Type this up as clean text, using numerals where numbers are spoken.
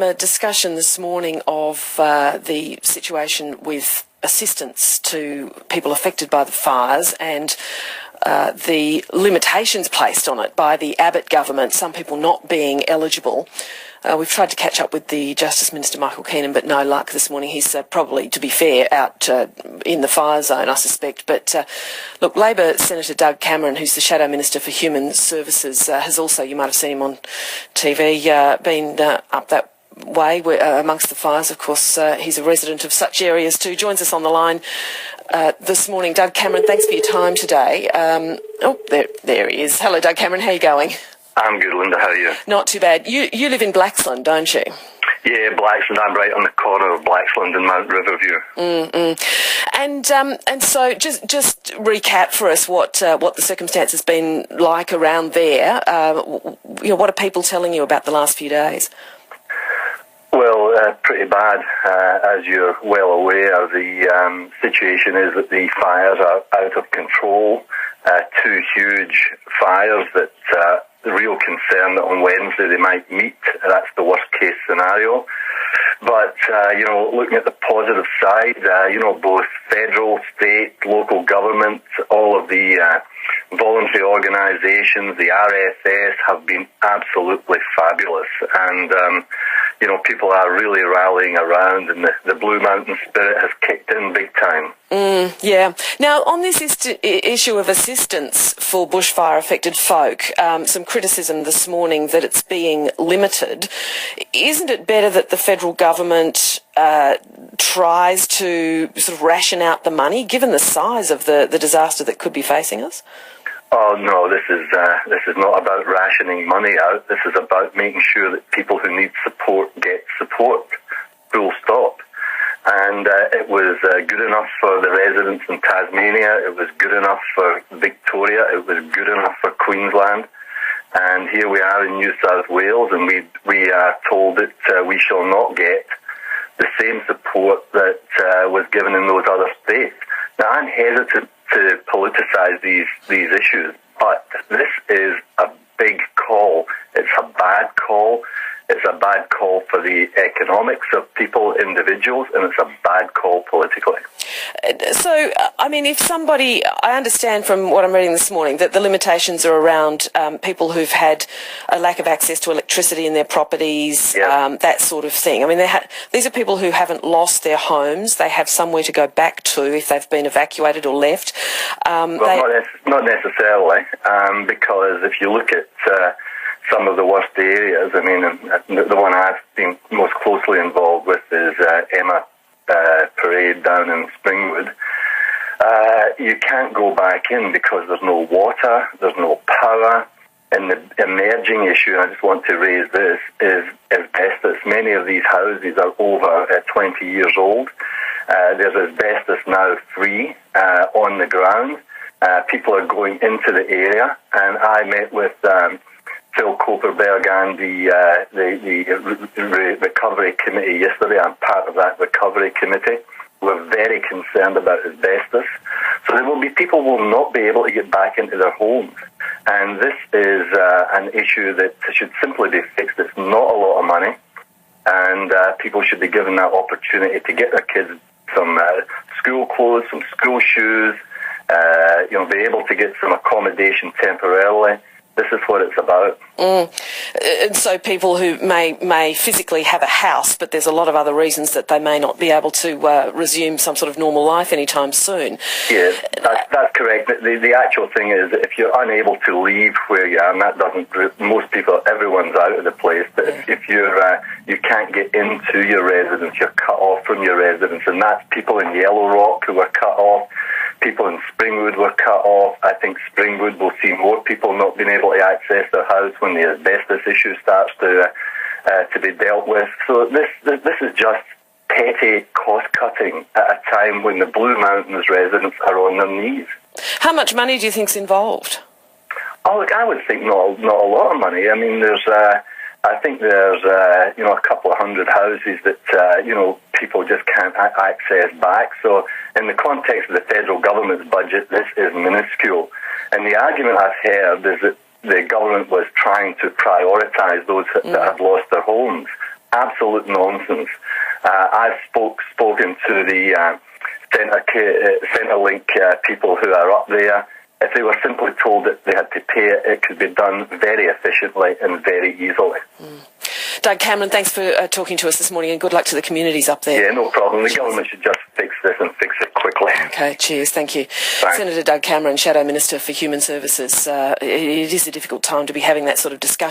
some discussion this morning of the situation with assistance to people affected by the fires and the limitations placed on it by the Abbott government, some people not being eligible. We've tried to catch up with the Justice Minister, Michael Keenan, but no luck this morning. He's probably, to be fair, out in the fire zone, I suspect. But look, Labor Senator Doug Cameron, who's the Shadow Minister for Human Services, has also, you might have seen him on TV, been up that way amongst the fires. Of course, he's a resident of such areas too. Joins us on the line this morning. Doug Cameron, thanks for your time today. There he is. Hello, Doug Cameron. How are you going? I'm good, Linda. How are you? Not too bad. You live in Blaxland, don't you? Yeah, Blaxland. I'm right on the corner of Blaxland and Mount Riverview. And so just recap for us what the circumstance has been like around there. What are people telling you about the last few days? Well, pretty bad. As you're well aware, the situation is that the fires are out of control. Two huge fires that the real concern that on Wednesday they might meet. That's the worst case scenario. But, looking at the positive side, both federal, state, local governments, all of the voluntary organisations, the RSS have been absolutely fabulous. And, people are really rallying around, and the Blue Mountain spirit has kicked in big time. Yeah. Now, on this issue of assistance for bushfire-affected folk, some criticism this morning that it's being limited. Isn't it better that the federal government tries to sort of ration out the money, given the size of the disaster that could be facing us? Oh no, this is not about rationing money out. This is about making sure that people who need support get support. Full stop. And it was good enough for the residents in Tasmania. It was good enough for Victoria. It was good enough for Queensland. And here we are in New South Wales, and we are told that we shall not get the same support that was given in those other states. Now, I'm hesitant to politicise these issues, but this is a big call. It's a bad call. It's a bad call for the economics of people, individuals, and it's a bad call politically. So, if somebody, I understand from what I'm reading this morning that the limitations are around people who've had a lack of access to electricity in their properties, that sort of thing. These are people who haven't lost their homes. They have somewhere to go back to if they've been evacuated or left. Not necessarily, because if you look at some of the worst areas, the one I've been most closely involved with is Emma Parade down in Springwood. You can't go back in because there's no water, there's no power. And the emerging issue, and I just want to raise this, is asbestos. Many of these houses are over 20 years old. There's asbestos now free on the ground. People are going into the area, and I met with Phil Koperberg and the recovery committee yesterday. I'm part of that recovery committee. We're very concerned about asbestos. So there will be people who will not be able to get back into their homes. And this is an issue that should simply be fixed. It's not a lot of money. And people should be given that opportunity to get their kids some school clothes, some school shoes, be able to get some accommodation temporarily. This is what it's about. And so people who may physically have a house, but there's a lot of other reasons that they may not be able to resume some sort of normal life anytime soon. Yeah, that's correct. The actual thing is that if you're unable to leave where you are, and that doesn't, most people, everyone's out of the place, but if you can't get into your residence, you're cut off from your residence, and that's people in Yellow Rock who were cut off. People in Springwood were cut off. I think Springwood will see more people not being able to access their house when the asbestos issue starts to be dealt with. So this is just petty cost cutting at a time when the Blue Mountains residents are on their knees. How much money do you think's involved? Oh, look, I would think not a lot of money. I think there's a couple of hundred houses that people just can't access back. So in the context of the federal government's budget, this is minuscule. And the argument I've heard is that the government was trying to prioritise those that have lost their homes. absolute nonsense. I've spoken to the Centrelink people who are up there. If they were simply told that they had to pay it, it could be done very efficiently and very easily. Doug Cameron, thanks for talking to us this morning, and good luck to the communities up there. Yeah, no problem. The government should just fix this and fix it quickly. Okay, cheers. Thank you. Thanks. Senator Doug Cameron, Shadow Minister for Human Services. It is a difficult time to be having that sort of discussion.